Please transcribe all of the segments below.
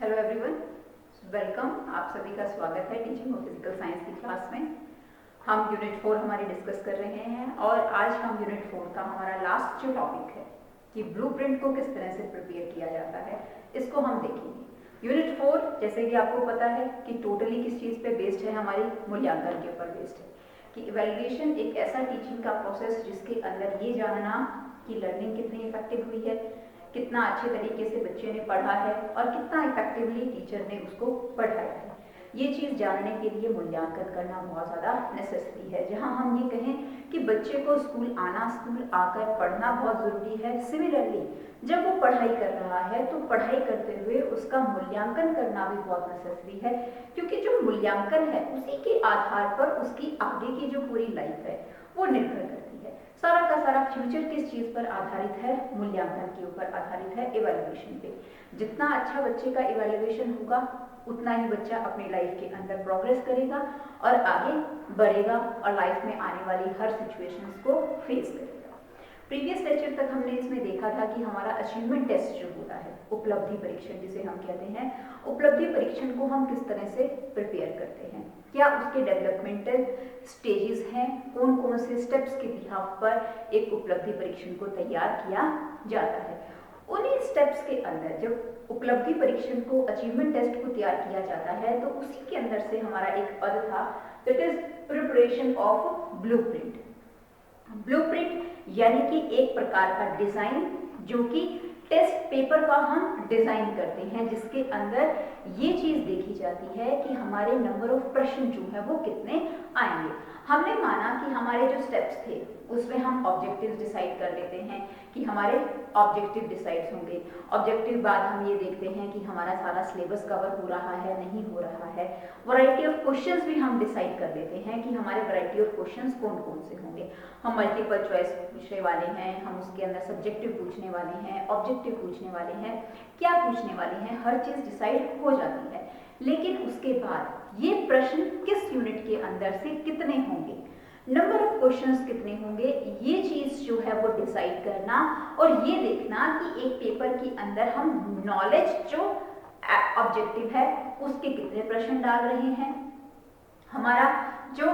Hello everyone, welcome. आप सभी का स्वागत है टीचिंग ऑफ फिजिकल साइंस की क्लास में। हम यूनिट 4 हमारी डिस्कस कर रहे हैं और आज हम यूनिट 4 का हमारा लास्ट जो टॉपिक है कि ब्लूप्रिंट को किस तरह से प्रिपेयर किया जाता है, इसको हम देखेंगे। यूनिट 4 जैसे कि आपको पता है कि टोटली किस चीज़ पे बेस्ड है, हमारी मूल्यांकन के ऊपर बेस्ड है कि इवैल्यूएशन एक ऐसा टीचिंग का प्रोसेस जिसके अंदर ये जानना कि लर्निंग कितनी इफेक्टिव हुई है, कितना अच्छे तरीके से बच्चे ने पढ़ा है और कितना इफेक्टिवली टीचर ने उसको पढ़ाया है। ये चीज़ जानने के लिए मूल्यांकन करना बहुत ज़्यादा नेसेसरी है। जहाँ हम ये कहें कि बच्चे को स्कूल आना, स्कूल आकर पढ़ना बहुत ज़रूरी है, सिमिलरली जब वो पढ़ाई कर रहा है तो पढ़ाई करते हुए उसका मूल्यांकन करना भी बहुत नेसेसरी है, क्योंकि जो मूल्यांकन है उसी के आधार पर उसकी आगे की जो पूरी लाइफ है वो निर्भर करती है। सारा का सारा फ्यूचर किस चीज़ पर आधारित है? मूल्यांकन के ऊपर आधारित है, इवैल्यूएशन पे। जितना अच्छा बच्चे का इवैल्यूएशन होगा उतना ही बच्चा अपनी लाइफ के अंदर प्रोग्रेस करेगा और आगे बढ़ेगा और लाइफ में आने वाली हर सिचुएशंस को फेस करेगा। प्रीवियस लेक्चर तक हमने इसमें देखा था कि हमारा अचीवमेंट टेस्ट जो होता है, उपलब्धि परीक्षण जिसे हम कहते हैं, उपलब्धि परीक्षण को हम किस तरह से प्रिपेयर करते हैं, क्या उसके डेवलपमेंटल स्टेजेस हैं, कौन कौन से स्टेप्स के बिहाफ पर एक उपलब्धि परीक्षण को तैयार किया जाता है। उन्हीं स्टेप्स के अंदर जब उपलब्धि परीक्षण को, अचीवमेंट टेस्ट को तैयार किया जाता है तो उसी के अंदर से हमारा एक पद था, that is preparation of blueprint. Blueprint यानी कि एक प्रकार का डिजाइन जो कि टेस्ट पेपर का हम डिजाइन करते हैं, जिसके अंदर ये चीज देखी जाती है कि हमारे नंबर ऑफ प्रश्न जो है वो कितने आएंगे। हमने माना कि हमारे जो स्टेप्स थे उसमें हम ऑब्जेक्टिव्स डिसाइड कर लेते हैं कि हमारे ऑब्जेक्टिव डिसाइड्स होंगे। ऑब्जेक्टिव बाद हम ये देखते हैं कि हमारा सारा सिलेबस कवर हो रहा है, नहीं हो रहा है। वैरायटी ऑफ क्वेश्चंस भी हम डिसाइड कर लेते हैं कि हमारे वैरायटी ऑफ क्वेश्चंस कौन कौन से होंगे। हम मल्टीपल चॉइस पूछने वाले हैं, हम उसके अंदर सब्जेक्टिव पूछने वाले हैं, ऑब्जेक्टिव पूछने वाले हैं, क्या पूछने वाले हैं, हर चीज डिसाइड हो जाती है। लेकिन उसके बाद ये प्रश्न किस यूनिट के अंदर से कितने होंगे, नंबर ऑफ क्वेश्चंस कितने होंगे, ये चीज जो है वो डिसाइड करना और ये देखना कि एक पेपर के अंदर हम नॉलेज जो ऑब्जेक्टिव है उसके कितने प्रश्न डाल रहे हैं, हमारा जो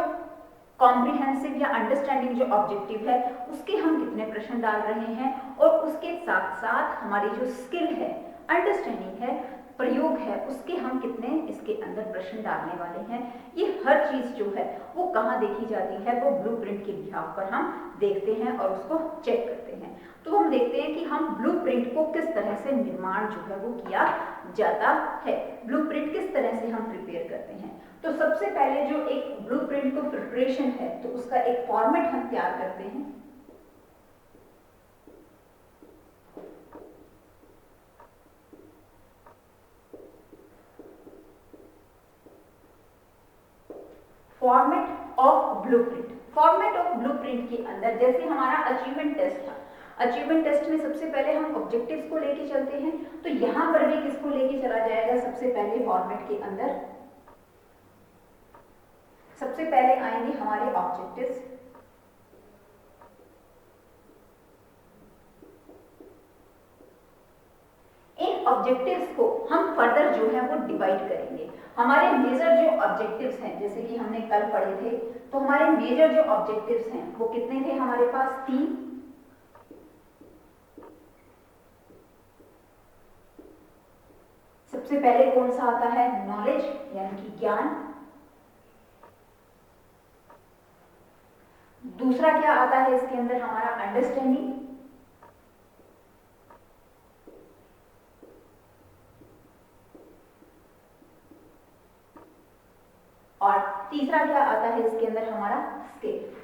कॉम्प्रिहेंसिव या अंडरस्टैंडिंग जो ऑब्जेक्टिव है उसके हम कितने प्रश्न डाल रहे हैं, और उसके साथ साथ हमारी जो स्किल है, अंडरस्टैंडिंग है, प्रयोग है, उसके हम कितने इसके अंदर प्रश्न डालने वाले हैं। ये हर चीज जो है वो कहाँ देखी जाती है, वो ब्लूप्रिंट के बिहाफ पर हम देखते हैं और उसको चेक करते हैं। तो हम देखते हैं कि हम ब्लूप्रिंट को किस तरह से निर्माण जो है वो किया जाता है, ब्लूप्रिंट किस तरह से हम प्रिपेयर करते हैं। तो सबसे पहले जो एक ब्लूप्रिंट को प्रिपरेशन है तो उसका एक फॉर्मेट हम तैयार करते हैं। Format of blueprint. Format of blueprint के अंदर जैसे हमारा अचीवमेंट टेस्ट था, अचीवमेंट टेस्ट में सबसे पहले हम ऑब्जेक्टिव्स को लेके चलते हैं, तो यहां पर भी किसको लेके चला जाएगा, सबसे पहले फॉर्मेट के अंदर सबसे पहले आएंगे हमारे ऑब्जेक्टिव्स। इन ऑब्जेक्टिव्स को हम फर्दर जो है वो डिवाइड करेंगे। हमारे मेजर जो ऑब्जेक्टिव्स हैं, जैसे कि हमने कल पढ़े थे, तो हमारे मेजर जो ऑब्जेक्टिव्स हैं वो कितने थे हमारे पास, 3। सबसे पहले कौन सा आता है, नॉलेज यानी कि ज्ञान। दूसरा क्या आता है इसके अंदर, हमारा अंडरस्टैंडिंग। और तीसरा क्या आता है इसके अंदर, हमारा स्किल।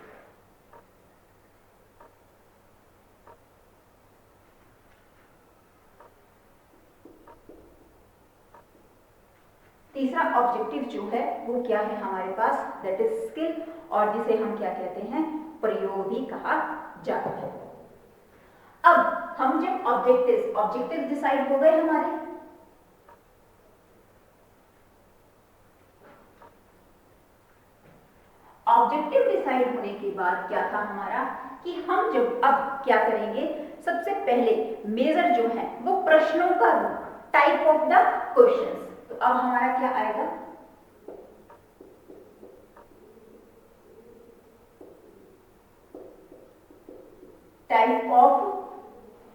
तीसरा ऑब्जेक्टिव जो है वो क्या है हमारे पास, दैट इज स्किल, और जिसे हम क्या कहते हैं, प्रयोग भी कहा जाता है। अब हम जब ऑब्जेक्टिव डिसाइड हो गए हमारे, ऑब्जेक्टिव डिसाइड होने के बाद क्या था हमारा कि हम जब अब क्या करेंगे, सबसे पहले मेजर जो है वो प्रश्नों का रूप, टाइप ऑफ द क्वेश्चंस। तो अब हमारा क्या आएगा, टाइप ऑफ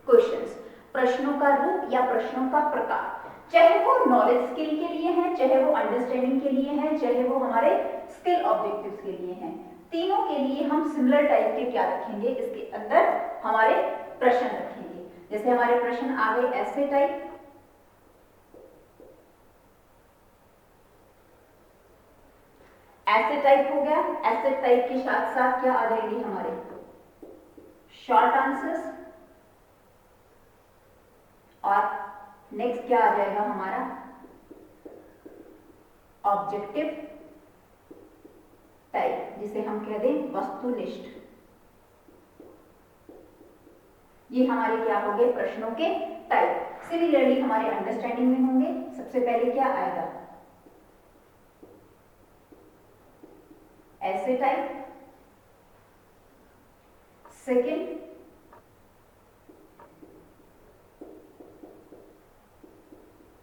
क्वेश्चंस, प्रश्नों का रूप या प्रश्नों का प्रकार, चाहे वो नॉलेज स्किल के लिए है, चाहे वो अंडरस्टैंडिंग के लिए है, चाहे वो हमारे स्किल ऑब्जेक्टिव्स के लिए हैं, तीनों के लिए हम सिमिलर टाइप के क्या रखेंगे, इसके अंदर हमारे प्रश्न रखेंगे। जैसे हमारे प्रश्न आ गए ऐसे टाइप, ऐसे टाइप हो गया, ऐसे टाइप के साथ साथ क्या आ जाएंगे हमारे शॉर्ट आंसर्स, और नेक्स्ट क्या आ जाएगा हमारा ऑब्जेक्टिव टाइप, जिसे हम कह दें वस्तुनिष्ठ। ये हमारे क्या हो गए प्रश्नों के टाइप। सिमिलरली हमारे अंडरस्टैंडिंग में होंगे, सबसे पहले क्या आएगा ऐसे टाइप, सेकंड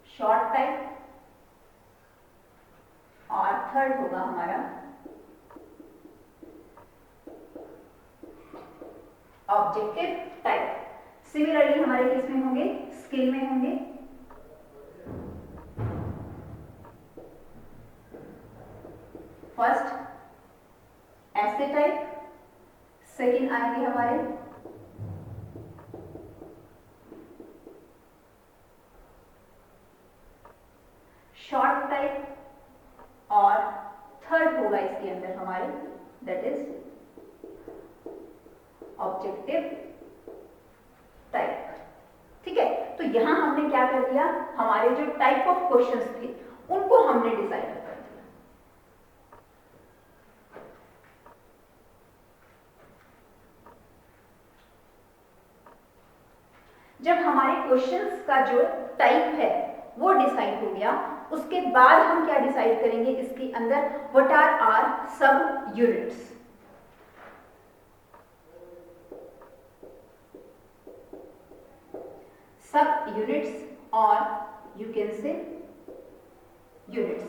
शॉर्ट टाइप, और थर्ड होगा हमारा ऑब्जेक्टिव टाइप। सिमिलरली हमारे किस में होंगे, स्किल में होंगे, फर्स्ट ऐसे टाइप, सेकंड आएंगे हमारे शॉर्ट टाइप, और थर्ड होगा इसके अंदर हमारे दैट इज ऑब्जेक्टिव टाइप। ठीक है, तो यहां हमने क्या कर दिया, हमारे जो टाइप ऑफ क्वेश्चंस थे उनको हमने डिसाइड कर दिया। जब हमारे क्वेश्चंस का जो टाइप है वो डिसाइड हो गया, उसके बाद हम क्या डिसाइड करेंगे इसके अंदर, व्हाट आर सब यूनिट्स। सब यूनिट्स और यू कैन से यूनिट्स,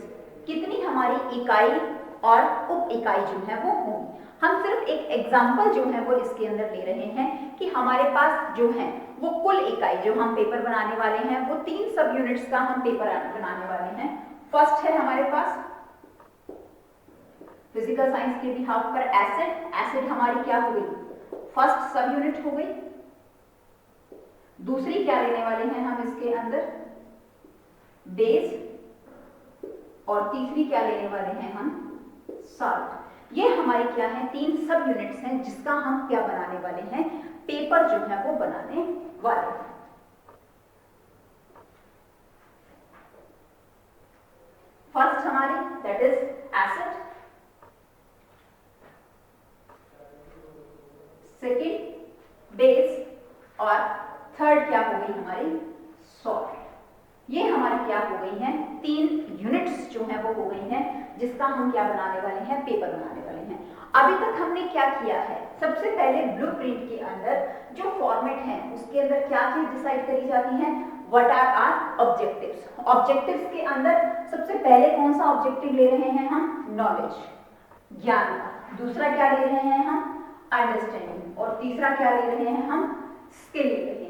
कितनी हमारी इकाई और उप इकाई जो है वो होंगी। हम सिर्फ एक एग्जांपल जो है वो इसके अंदर ले रहे हैं कि हमारे पास जो है वो कुल इकाई जो हम पेपर बनाने वाले हैं वो 3 सब यूनिट्स का हम पेपर बनाने वाले हैं। फर्स्ट है हमारे पास फिजिकल साइंस के बिहाफ पर एसिड, एसिड हमारी क्या हो गई फर्स्ट सब यूनिट हो गई। दूसरी क्या लेने वाले हैं हम इसके अंदर बेस, और तीसरी क्या लेने वाले हैं हम सॉल्ट। ये हमारी क्या है 3 सब यूनिट्स हैं जिसका हम क्या बनाने वाले हैं, पेपर जो है वो बनाने वाले हैं। फर्स्ट हमारी that is acid, second base, और थर्ड क्या हो गई हमारी सॉल्ट। ये हमारी क्या हो गई हैं 3 यूनिट्स जो है वो हो गई हैं जिसका हम क्या बनाने वाले हैं, पेपर बनाने वाले हैं। अभी तक हमने क्या किया है, सबसे पहले ब्लूप्रिंट के अंदर जो फॉर्मेट है उसके अंदर क्या चीज डिसाइड करी जाती है, व्हाट आर ऑब्जेक्टिव्स। ऑब्जेक्टिव्स के अंदर सबसे पहले कौन सा ऑब्जेक्टिव ले रहे हैं हम, नॉलेज ज्ञान। दूसरा क्या ले रहे हैं हम, अंडरस्टैंडिंग, और तीसरा क्या ले रहे हैं हम, स्किल ले रहे हैं।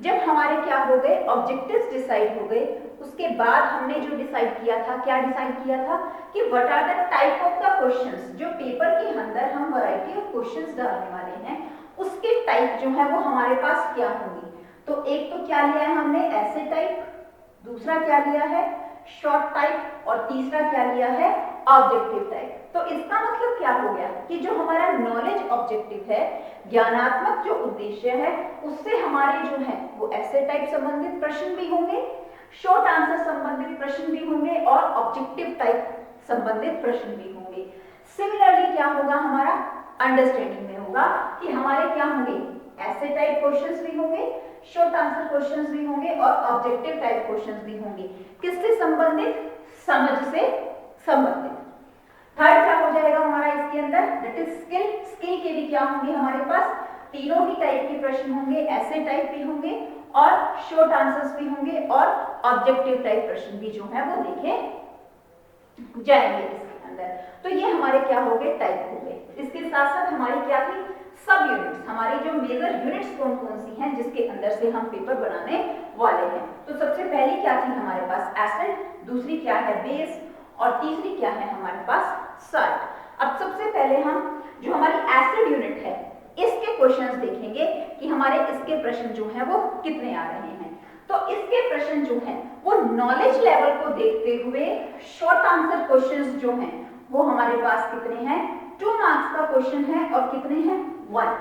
जब हमारे क्या हो गए ऑब्जेक्टिव्स डिसाइड हो गए, उसके बाद हमने जो डिसाइड किया था, क्या डिसाइड किया था कि what are the type of the questions, जो पेपर के अंदर हम वैरायटी ऑफ क्वेश्चंस डालने वाले हैं उसके टाइप जो है वो हमारे पास क्या होंगी। तो एक तो क्या लिया है हमने ऐसे टाइप, दूसरा क्या लिया है शॉर्ट टाइप, और तीसरा क्या लिया है ऑब्जेक्टिव टाइप। तो इसका मतलब क्या हो गया कि जो हमारा नॉलेज ऑब्जेक्टिव है, ज्ञानात्मक जो उद्देश्य है, उससे हमारे जो है वो ऐसे टाइप संबंधित प्रश्न भी होंगे, शॉर्ट आंसर संबंधित प्रश्न भी होंगे, और ऑब्जेक्टिव टाइप संबंधित प्रश्न भी होंगे। सिमिलरली क्या होगा हमारा अंडरस्टैंडिंग में होगा कि हमारे क्या होंगे ऐसे टाइप क्वेश्चंस भी होंगे, शॉर्ट आंसर क्वेश्चंस भी होंगे, और ऑब्जेक्टिव टाइप क्वेश्चंस भी होंगे। किससे संबंधित, समझ से संबंधित। थर्ड क्या हो जाएगा हमारा इसके अंदर, दैट इज स्किल। स्किल के भी क्या होंगे हमारे पास तीनों ही टाइप के प्रश्न होंगे, ऐसे टाइप भी होंगे और शॉर्ट आंसर्स भी होंगे और ऑब्जेक्टिव टाइप प्रश्न भी जो है वो देखे जाएंगे इसके अंदर। तो ये हमारे क्या हो गए, टाइप हो गए। इसके साथ साथ हमारी क्या थी, सब यूनिट्स। हमारी जो मेजर यूनिट्स कौन कौन सी हैं जिसके अंदर से हम पेपर बनाने वाले हैं। तो सबसे पहली क्या थी हमारे पास, एसिड, दूसरी क्या है, बेस, और तीसरी क्या है हमारे पास, सॉल्ट। अब सबसे पहले हम जो हमारी एसिड यूनिट है इसके क्वेश्चंस देखेंगे कि हमारे इसके प्रश्न जो है वो कितने आ रहे हैं। तो इसके प्रश्न जो हैं वो नॉलेज लेवल को देखते हुए शॉर्ट आंसर क्वेश्चंस जो हैं वो हमारे पास कितने हैं, 2 मार्क्स का क्वेश्चन है और कितने हैं, 1।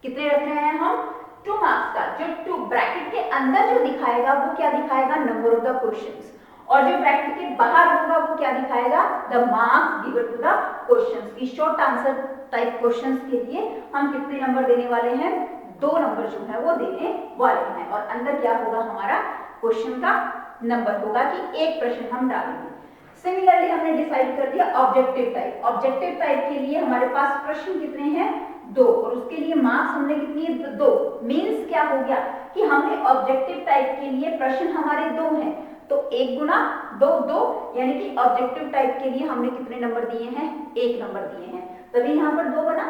कितने रख रहे हैं हम, 2 मार्क्स का। जो 2 ब्रैकेट के अंदर जो दिखाएगा वो क्या दिखाएगा, नंबर ऑफ द क्वेश्चंस, और जो ब्रैकेट के बाहर होगा वो क्या दिखाएगा, the marks given to the questions. की शॉर्ट आंसर टाइप क्वेश्चंस के लिए हम कितने नंबर देने वाले हैं, 2 नंबर जो है वो देने वाले हैं। और अंदर क्या होगा हमारा, क्वेश्चन का नंबर होगा कि एक प्रश्न हम डालेंगे। सिमिलरली हमने डिसाइड कर दिया ऑब्जेक्टिव टाइप। ऑब्जेक्टिव टाइप के लिए हमारे पास प्रश्न कितने हैं, 2, और उसके लिए मार्क्स हमने कितनी, 2। मीन्स क्या हो गया कि हमने ऑब्जेक्टिव टाइप के लिए प्रश्न हमारे 2 हैं, तो 1 गुना 2 2, यानी कि ऑब्जेक्टिव टाइप के लिए हमने कितने नंबर दिए हैं, 1 नंबर दिए हैं। तभी यहाँ पर 2 बना।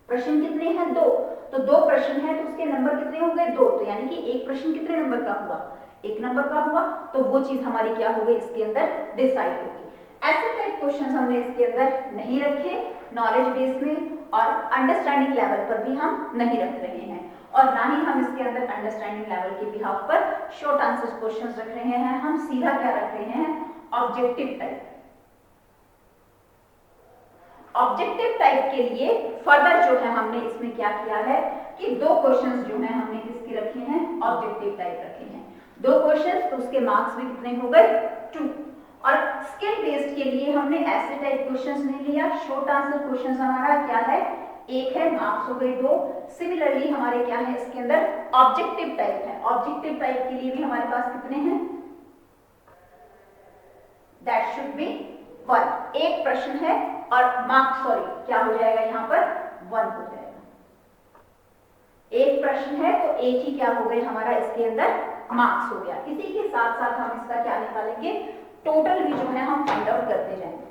प्रश्न कितने हैं, 2, तो 2 प्रश्न है तो उसके नंबर कितने हो गए, 2। तो यानी कि एक प्रश्न कितने नंबर का हुआ, 1 नंबर का हुआ। तो वो चीज हमारी क्या हो गई, इसके अंदर डिसाइड होगी। ऐसे टाइप क्वेश्चंस हमने इसके अंदर नहीं रखे, नॉलेज बेस में और अंडरस्टैंडिंग लेवल पर भी हम नहीं रख रहे हैं, और ना ही हम इसके अंदर अंडरस्टैंडिंग लेवल के बिहाफ पर शॉर्ट आंसर क्वेश्चंस रख रहे हैं। हम सीधा क्या रख रहे हैं, ऑब्जेक्टिव टाइप। ऑब्जेक्टिव टाइप के लिए फर्दर जो है हमने इसमें क्या किया है कि 2 क्वेश्चंस जो है हमने किसके रखे हैं, ऑब्जेक्टिव टाइप रखे हैं। 2 क्वेश्चंस, तो उसके मार्क्स भी कितने हो गए, 2। और स्किल बेस्ड के लिए हमने ऐसे टाइप क्वेश्चंस नहीं लिया। शॉर्ट आंसर क्वेश्चंस हमारा क्या है, 1 है, मार्क्स हो गए 2। सिमिलरली हमारे क्या है इसके अंदर, ऑब्जेक्टिव टाइप है। ऑब्जेक्टिव टाइप के लिए भी हमारे पास कितने हैं, दैट शुड बी 1। एक प्रश्न है और मार्क्स, सॉरी क्या हो जाएगा यहाँ पर, 1 हो जाएगा। एक प्रश्न है तो एक ही क्या हो गए हमारा इसके अंदर मार्क्स हो गया। इसी के साथ साथ हम इसका क्या निकालेंगे, टोटल भी जो है हम फाइंड आउट करते जाएंगे।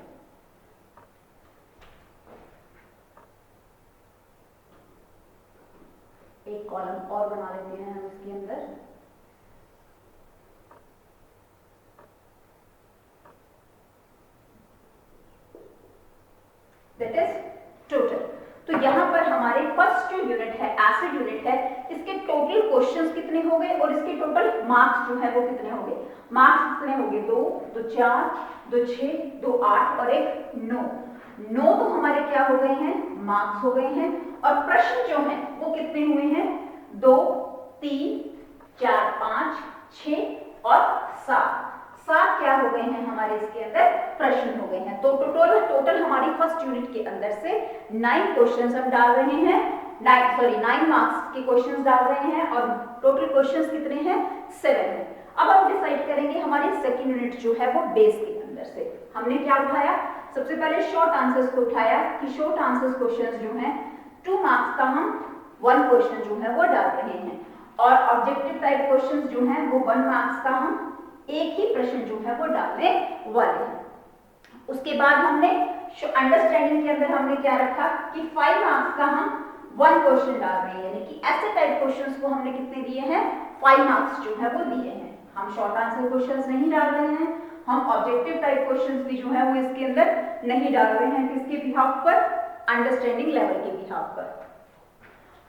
एक कॉलम और बना लेते हैं हम इसके अंदर। That is total. तो यहाँ पर हमारे फर्स्ट जो यूनिट है, एसिड यूनिट है, इसके टोटल क्वेश्चंस कितने हो गए और इसके टोटल मार्क्स जो है वो कितने हो गए। मार्क्स कितने हो गए, 2 2 4 2 6 2 8 और 1 9। 9 तो हमारे क्या हो गए हैं, मार्क्स हो गए हैं। और प्रश्न जो है वो कितने हुए हैं, 2 3 4 5 6 और 7। 7 क्या हो गए हैं हमारे इसके अंदर प्रश्न हो गए हैं। तो टोटल हमारी फर्स्ट यूनिट के अंदर से 9 क्वेश्चंस हम डाल रहे हैं, 9 मार्क्स के क्वेश्चंस डाल रहे हैं, और टोटल क्वेश्चंस कितने हैं, 7 हैं। अब हम डिसाइड करेंगे हमारी सेकंड यूनिट जो है वो बेस के अंदर से हमने क्या उठाया, सबसे पहले शॉर्ट आंसर्स को उठाया कि शॉर्ट आंसर्स क्वेश्चंस जो हैं 2 मार्क्स का हम 1 क्वेश्चन जो है वो डाल रहे हैं, और ऑब्जेक्टिव टाइप क्वेश्चंस जो हैं वो 1 मार्क्स का हम एक ही प्रश्न जो है वो डालने वाले हैं। उसके बाद हमने अंडरस्टैंडिंग के अंदर हमने क्या रखा कि 5 मार्क्स का हम 1 क्वेश्चन डाल रहे हैं, यानी कि ऐसे टाइप क्वेश्चंस को हमने कितने दिए हैं, 5 मार्क्स जो है वो दिए हैं। हम शॉर्ट आंसर क्वेश्चंस नहीं डाल रहे हैं, हम ऑब्जेक्टिव टाइप क्वेश्चंस भी जो है वो इसके अंदर नहीं डाल रहे हैं। किसके बिहाफ पर, अंडरस्टैंडिंग लेवल के बिहाफ पर।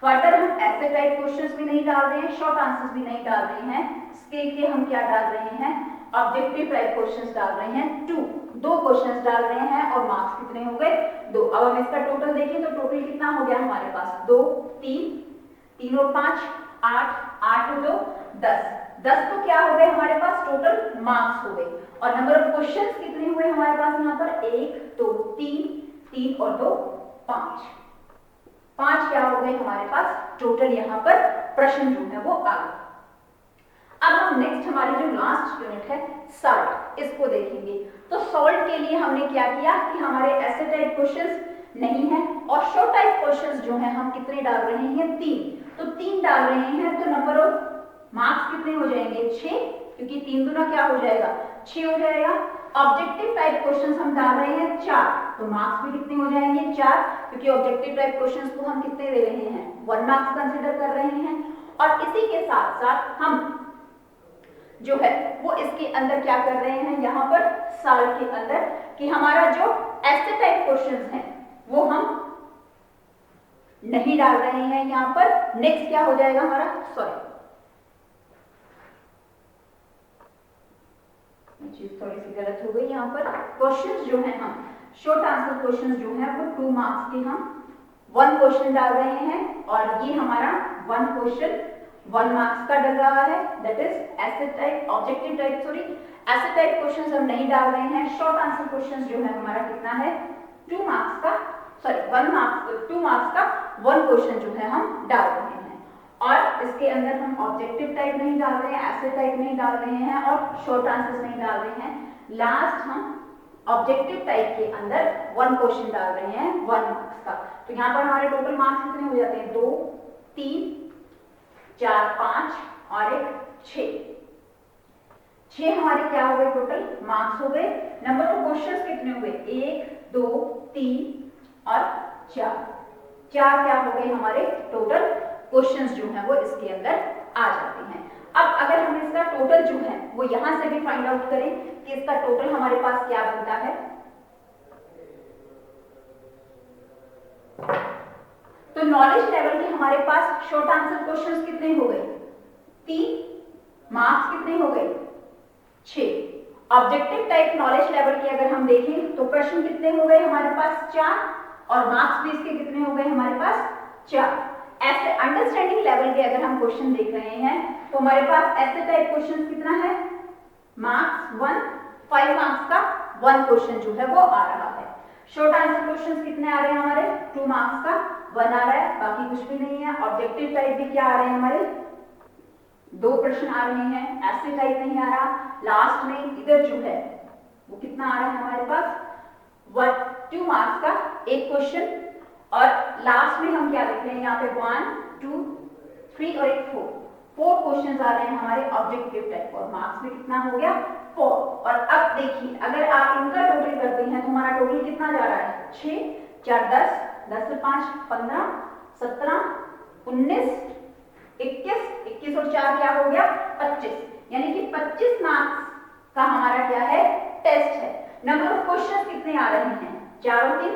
फर्दर हम ऐसे टाइप क्वेश्चंस भी नहीं डाल रहे हैं, शॉर्ट आंसर्स भी नहीं डाल रहे हैं। स्केल के हम क्या डाल रहे हैं, ऑब्जेक्टिव टाइप क्वेश्चंस डाल रहे हैं 2 क्वेश्चंस डाल रहे हैं, और मार्क्स कितने हो गए, 2। अब हम इसका टोटल देखें तो टोटल कितना हो गया हमारे पास, 2 3 और 5 8 8 और 2 10। 10 तो क्या हो गए हमारे पास, टोटल मार्क्स हो गए। और नंबर ऑफ क्वेश्चंस कितने हुए हमारे पास यहाँ पर, 1 2 3 और 2 5। 5 क्या हो गए हमारे पास टोटल यहाँ पर प्रश्न जो है वो आ गए। अब हम नेक्स्ट हमारी जो लास्ट यूनिट है सॉल्ट, इसको देखेंगे। तो सॉल्ट के लिए हमने क्या किया कि हमारे ऐसे टाइप क्वेश्चंस नहीं है। और शॉर्ट टाइप क्वेश्चंस जो है हम कितने डाल रहे हैं, 3, तो 3 डाल रहे हैं, तो नंबर ऑफ मार्क्स कितने हो जाएंगे, 6, क्योंकि 3 दूना क्या हो जाएगा, 6 हो जाएगा। ऑब्जेक्टिव टाइप क्वेश्चंस हम डाल रहे हैं 4, तो मार्क्स भी कितने हो जाएंगे, 4, क्योंकि ऑब्जेक्टिव टाइप क्वेश्चंस को हम कितने दे रहे हैं, 1 मार्क्स कंसीडर कर रहे हैं। और इसी के साथ साथ हम जो है वो इसके अंदर क्या कर रहे हैं, यहाँ पर साल के अंदर कि हमारा जो ऐसे टाइप क्वेश्चंस हैं वो हम नहीं डाल रहे हैं यहाँ पर। नेक्स्ट क्या हो जाएगा हमारा, सॉरी चीज थोड़ी सी गलत हो गई, यहाँ पर क्वेश्चंस जो है हम शॉर्ट आंसर क्वेश्चंस जो है वो 2 मार्क्स के हम 1 क्वेश्चन डाल रहे हैं, और ये हमारा 1 क्वेश्चन 1 मार्क्स का डल रहा है, दैट इज ऐसे टाइप ऑब्जेक्टिव टाइप, सॉरी ऐसे टाइप क्वेश्चंस हम नहीं डाल रहे हैं। शॉर्ट आंसर क्वेश्चंस जो है हमारा कितना है, 2 मार्क्स का, सॉरी 1 मार्क्स 2 मार्क्स का 1 क्वेश्चन जो है हम डाल रहे हैं। और इसके अंदर हम ऑब्जेक्टिव टाइप नहीं डाल रहे हैं, ऐसे टाइप नहीं डाल रहे हैं, और शॉर्ट आंसर्स नहीं डाल रहे हैं। लास्ट हम ऑब्जेक्टिव टाइप के अंदर 1 क्वेश्चन डाल रहे हैं 1 मार्क्स का। तो यहाँ पर हमारे टोटल मार्क्स कितने हो जाते हैं, 2, 3, 4, 5 और 1 6 हमारे क्या हो गए, टोटल मार्क्स हो गए। नंबर ऑफ क्वेश्चंस कितने हुए, 1 2 3 और 4 क्या हो गए हमारे टोटल क्वेश्चंस जो हैं वो इसके अंदर आ जाते हैं। अब अगर हम इसका टोटल जो है वो यहां से भी फाइंड आउट करें कि इसका टोटल हमारे पास क्या बनता है, तो नॉलेज लेवल के हमारे पास शॉर्ट आंसर क्वेश्चंस कितने हो गए, 3, मार्क्स कितने हो गए, 6। ऑब्जेक्टिव टाइप नॉलेज लेवल के अगर हम देखें तो प्रश्न कितने हो गए हमारे पास, 4, और मार्क्स भी इसके कितने हो गए हमारे पास, 4। ऐसे अंडरस्टैंडिंग लेवल के अगर हम क्वेश्चन देख रहे हैं तो हमारे पास ऐसे टाइप क्वेश्चन कितना है, मार्क्स 1, 5 मार्क्स का 1 क्वेश्चन जो है वो आ रहा है। शॉर्ट आंसर क्वेश्चंस कितने आ रहे हैं हमारे, 2 मार्क्स का 1 आ रहा है, बाकी कुछ भी नहीं है। ऑब्जेक्टिव टाइप भी क्या आ रहे हैं हमारे, 2 प्रश्न आ रहे हैं, ऐसे टाइप नहीं आ रहा। लास्ट में इधर जो है वो कितना आ रहा है हमारे पास, 2 मार्क्स का 1 क्वेश्चन, और लास्ट में हम क्या देख रहे हैं यहाँ पे 1 2 3 और 4 क्वेश्चन आ रहे हैं हमारे ऑब्जेक्टिव टाइप, और मार्क्स में कितना हो गया, 4। और अब देखिए अगर आप इनका टोटल करते हैं तो हमारा टोटल कितना जा रहा है, 6 4 10 10 से 5 15 17 19 21 और 4 क्या हो गया, 25, यानी कि 25 मार्क्स का हमारा क्या है, टेस्ट है। नंबर ऑफ क्वेश्चंस कितने आ रहे हैं, 4 और 3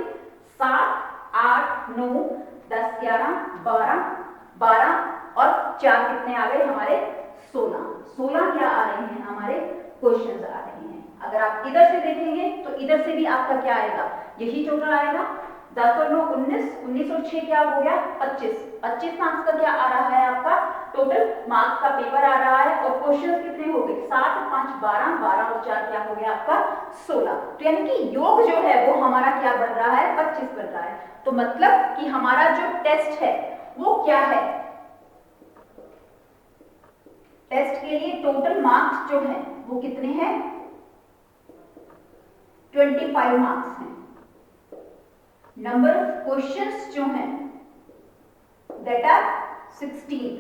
7 8 9 10 11 12 और 4 कितने आ गए हमारे, 16 क्या आ रहे हैं हमारे क्वेश्चंस आ रहे हैं। अगर आप इधर से देखेंगे तो इधर से भी आपका क्या आएगा, यही टोटल आएगा, 10 और 9 19 19 और 6 क्या हो गया, 25 मार्क्स का क्या आ रहा है आपका टोटल मार्क्स का पेपर आ रहा है। और क्वेश्चन कितने हो गए, 7 5 12 12 और 4 क्या हो गया आपका 16। तो यानी कि योग जो है वो हमारा क्या बन रहा है, 25 बन रहा है। तो मतलब कि हमारा जो टेस्ट है वो क्या है, टेस्ट के लिए टोटल मार्क्स जो है वो कितने हैं, 25 मार्क्स हैं। नंबर ऑफ क्वेश्चंस जो हैं दैट आर 16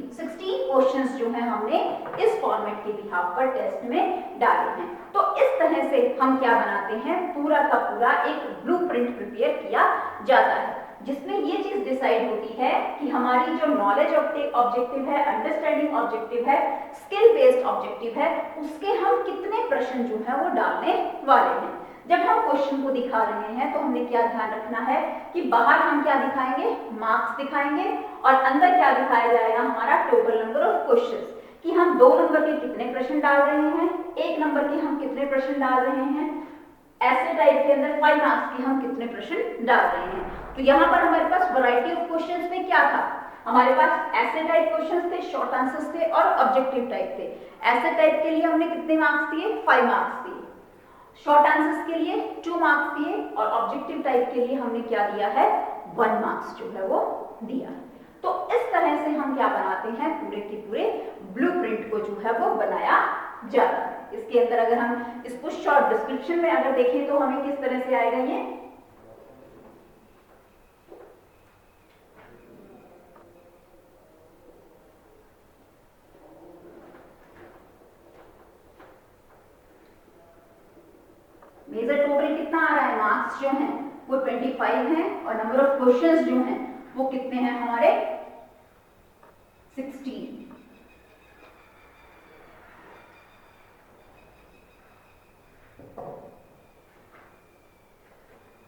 क्वेश्चंस जो हैं हमने इस फॉर्मेट के बिहाफ पर टेस्ट में डाले हैं। तो इस तरह से हम क्या बनाते हैं, पूरा का पूरा एक ब्लूप्रिंट प्रिपेयर किया जाता है, जिसमें ये चीज डिसाइड होती है कि हमारी जो नॉलेज ऑब्जेक्टिव है, अंडरस्टैंडिंग ऑब्जेक्टिव है, स्किल बेस्ड ऑब्जेक्टिव है, उसके हम कितने प्रश्न जो है वो डालने वाले हैं। जब हम क्वेश्चन को दिखा रहे हैं तो हमने क्या ध्यान रखना है कि बाहर हम क्या दिखाएंगे, मार्क्स दिखाएंगे, और अंदर क्या दिखाया जाएगा, हमारा टोटल नंबर ऑफ क्वेश्चंस, कि हम 2 नंबर के कितने प्रश्न डाल रहे हैं, 1 नंबर के हम कितने प्रश्न डाल रहे हैं, ऐसे टाइप के अंदर 5 मार्क्स के हम कितने प्रश्न डाल रहे हैं। तो यहाँ पर हमारे पास वैरायटी ऑफ क्वेश्चंस में क्या था, हमारे पास ऐसे टाइप क्वेश्चंस थे, शॉर्ट आंसर्स थे और ऑब्जेक्टिव टाइप थे। ऐसे टाइप के लिए हमने कितने मार्क्स दिए, 5 मार्क्स दिए, शॉर्ट आंसर्स के लिए 2 मार्क्स दिए, और ऑब्जेक्टिव टाइप के लिए हमने क्या दिया है, 1 मार्क्स जो है वो दिया। तो इस तरह से हम क्या बनाते हैं, पूरे के पूरे ब्लूप्रिंट को जो है वो बनाया जाता है। इसके अंदर अगर हम इसको शॉर्ट डिस्क्रिप्शन में अगर देखें तो हमें किस तरह से आएगा, ये मार्क्स जो हैं वो 25 हैं और नंबर ऑफ क्वेश्चंस जो हैं वो कितने हैं हमारे 16।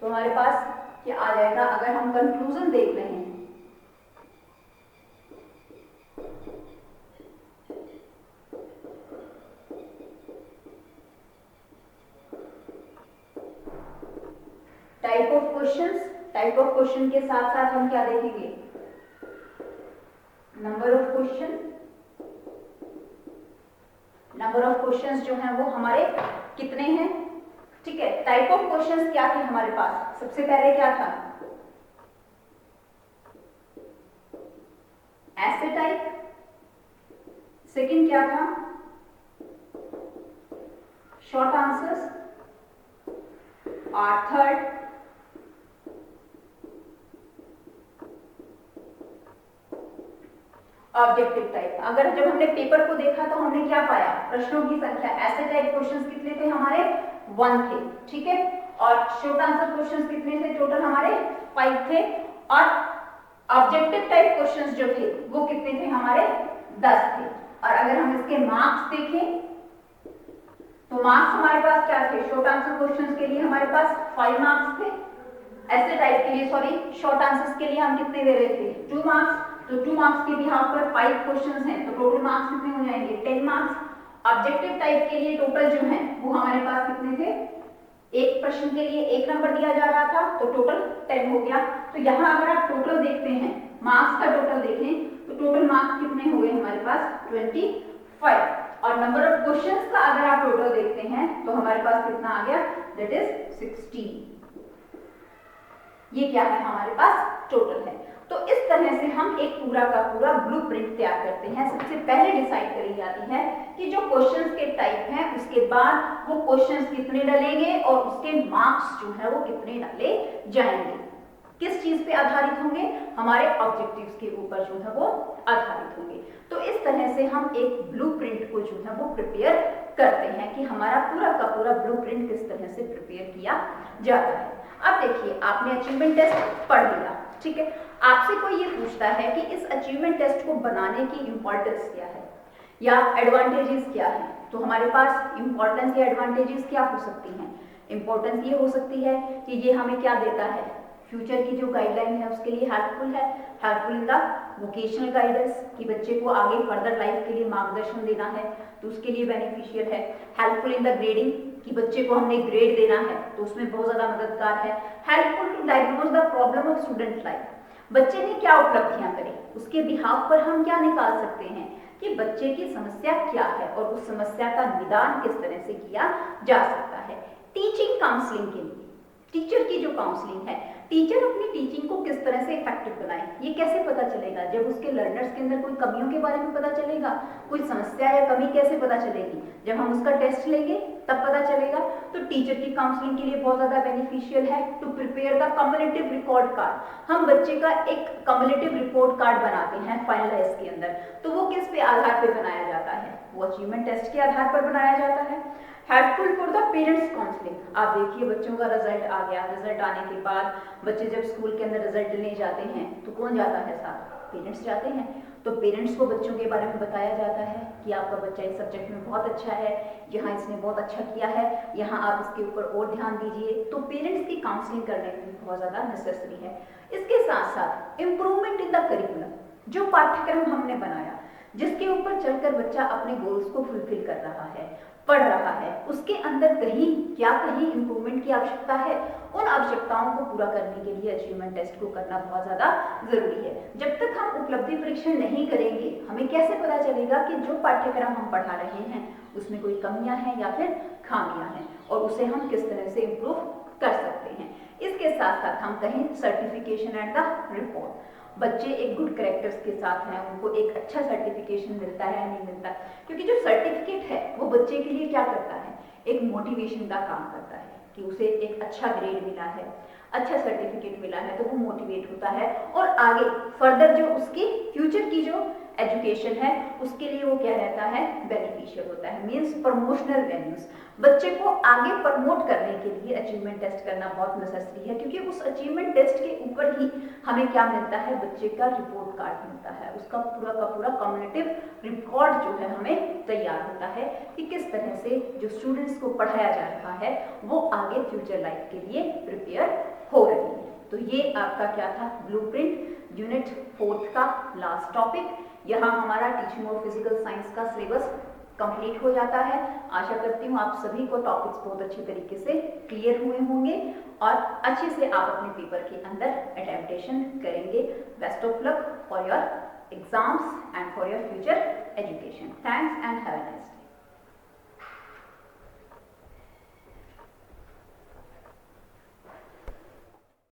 तो हमारे पास क्या आ जाएगा अगर हम कंक्लूजन देख रहे हैं, टाइप ऑफ क्वेश्चन के साथ साथ हम क्या देखेंगे, नंबर ऑफ क्वेश्चंस जो हैं वो हमारे कितने हैं। ठीक है, टाइप ऑफ क्वेश्चंस क्या थे हमारे पास, सबसे पहले क्या था, ऐसे टाइप, सेकंड क्या था, शॉर्ट आंसर्स, और थर्ड ऑब्जेक्टिव टाइप। अगर जब हमने पेपर को देखा तो हमने क्या पाया, प्रश्नों की संख्या, ऐसे टाइप क्वेश्चंस कितने थे हमारे 1 थे। ठीक है, और शॉर्ट आंसर क्वेश्चंस कितने थे, टोटल हमारे 5 थे, और ऑब्जेक्टिव टाइप क्वेश्चंस जो थे वो कितने थे हमारे 10 थे। और अगर हम इसके मार्क्स देखें तो मार्क्स हमारे पास क्या थे, शॉर्ट आंसर क्वेश्चंस के लिए हमारे पास 5 मार्क्स थे, ऐसे टाइप के लिए शॉर्ट आंसर्स के लिए हम कितने दे रहे थे 2 मार्क्स। तो 2 मार्क्स के बिहाफ पर 5 क्वेश्चंस हैं तो टोटल मार्क्स कितने हो जाएंगे 10 मार्क्स। ऑब्जेक्टिव टाइप के लिए टोटल जो है वो हमारे पास कितने थे, एक प्रश्न के लिए 1 नंबर दिया जा रहा था तो टोटल 10 हो गया। तो यहाँ अगर आप टोटल देखते हैं, मार्क्स का टोटल देखें तो टोटल मार्क्स कितने हो गए हमारे पास 25। और नंबर ऑफ क्वेश्चंस का अगर आप टोटल देखते हैं तो हमारे पास कितना आ गया, दैट इज 16। ये क्या है हमारे पास टोटल है। तो इस तरह से हम एक पूरा का पूरा ब्लूप्रिंट तैयार करते हैं। सबसे पहले डिसाइड करी जाती है कि जो क्वेश्चंस के टाइप हैं उसके बाद वो क्वेश्चंस कितने डलेंगे और उसके मार्क्स जो है वो कितने डाले जाएंगे। किस चीज पे आधारित होंगे, हमारे ऑब्जेक्टिव्स के ऊपर जो है वो आधारित होंगे। तो इस तरह से हम एक ब्लूप्रिंट को जो है वो प्रिपेयर करते हैं कि हमारा पूरा का पूरा ब्लूप्रिंट किस तरह से प्रिपेयर किया जाता है। अब देखिए, आपने अचीवमेंट टेस्ट पढ़ लिया, ठीक है, आपसे कोई ये पूछता है कि इस अचीवमेंट टेस्ट को बनाने की इंपॉर्टेंस क्या है या एडवांटेजेस क्या है, तो हमारे पास इंपॉर्टेंस या एडवांटेजेस क्या हो सकती हैं। इंपॉर्टेंस ये हो सकती है कि ये हमें क्या देता है, फ्यूचर की जो गाइडलाइन है उसके लिए हेल्पफुल है, helpful in the vocational guidance कि बच्चे को आगे फर्दर लाइफ के लिए मार्गदर्शन देना है तो उसके लिए बेनिफिशियल है, हेल्पफुल इन द ग्रेडिंग कि बच्चे को हमने ग्रेड देना है तो उसमें बहुत ज़्यादा मददगार है, helpful to diagnose the problem of student life, बच्चे ने क्या उपलब्धियां करी उसके बिहाफ पर हम क्या निकाल सकते हैं कि बच्चे की समस्या क्या है और उस समस्या का निदान किस तरह से किया जा सकता है। टीचिंग काउंसलिंग के लिए टीचर की जो काउंसलिंग है, टीचर अपनी टीचिंग को किस तरह से इफेक्टिव बनाए, ये कैसे पता चलेगा, जब उसके लर्नर्स के अंदर कोई कमियों के बारे में पता चलेगा, कोई समस्या या कमी कैसे पता चलेगी, जब हम उसका टेस्ट लेंगे तब पता चलेगा। तो टीचर की काउंसलिंग के लिए बहुत ज्यादा बेनिफिशियल है। To prepare the cumulative report card, हम बच्चे का एक कम्युलेटिव रिपोर्ट कार्ड बनाते हैं फाइनलाइज के अंदर, तो वो किस पे आधार पर बनाया जाता है, वो अचीवमेंट टेस्ट के आधार पर बनाया जाता है। Helpful for the parents counselling, आप देखिए बच्चों का रिजल्ट आ गया, रिजल्ट आने के बाद बच्चे जब स्कूल के अंदर रिजल्ट लेने जाते हैं तो कौन जाता है साथ, पेरेंट्स जाते हैं। तो पेरेंट्स को बच्चों के बारे में बताया जाता है कि आपका बच्चा इस सब्जेक्ट में बहुत अच्छा है, यहाँ इसने बहुत अच्छा किया है, यहाँ आप इसके ऊपर और ध्यान दीजिए। तो पेरेंट्स की काउंसलिंग करने में बहुत ज़्यादा नेसेसरी है। इसके साथ साथ इम्प्रूवमेंट इन द करिकुलम, जो पाठ्यक्रम हमने बनाया जिसके ऊपर चलकर बच्चा अपने गोल्स को फुलफिल कर रहा है, पढ़ रहा है, उसके अंदर कहीं इंप्रूवमेंट की आवश्यकता है, उन आवश्यकताओं को पूरा करने के लिए अचीवमेंट टेस्ट को करना बहुत ज़्यादा जरूरी है। जब तक हम उपलब्धि परीक्षण नहीं करेंगे हमें कैसे पता चलेगा कि जो पाठ्यक्रम हम पढ़ा रहे हैं उसमें कोई कमियां हैं या फिर खामियां हैं और उसे हम किस तरह से इम्प्रूव कर सकते हैं। इसके साथ साथ हम कहें सर्टिफिकेशन एंड द रिपोर्ट, बच्चे एक गुड कैरेक्टर्स के साथ हैं, उनको एक अच्छा सर्टिफिकेशन मिलता है या नहीं मिलता, क्योंकि जो सर्टिफिकेट है वो बच्चे के लिए क्या करता है, एक मोटिवेशन का काम करता है कि उसे एक अच्छा ग्रेड मिला है, अच्छा सर्टिफिकेट मिला है तो वो मोटिवेट होता है और आगे फर्दर जो उसकी फ्यूचर की जो एजुकेशन है उसके लिए वो क्या रहता है, बेनिफिशियल होता है। मीन्स प्रमोशनल वैल्यूज, बच्चे को आगे प्रमोट करने के लिए अचीवमेंट टेस्ट करना बहुत नेसेसरी है, क्योंकि उस अचीवमेंट टेस्ट के ऊपर ही हमें क्या मिलता है, बच्चे का रिपोर्ट कार्ड मिलता है, उसका पूरा का पूरा कम्युनिटिव रिकॉर्ड जो है हमें तैयार होता है कि किस तरह से जो स्टूडेंट्स को पढ़ाया जा रहा है वो आगे फ्यूचर लाइफ के लिए प्रिपेयर हो रही है। तो ये आपका क्या था, ब्लूप्रिंट यूनिट 4 का लास्ट टॉपिक। यहाँ हमारा टीचिंग ऑफ फिजिकल साइंस का सिलेबस कंप्लीट हो जाता है। आशा करती हूँ आप सभी को टॉपिक्स बहुत अच्छे तरीके से क्लियर हुए होंगे और अच्छे से आप अपने पेपर के अंदर अडेप्टेशन करेंगे। Best of luck for your exams and for your future education. Thanks and have a nice day.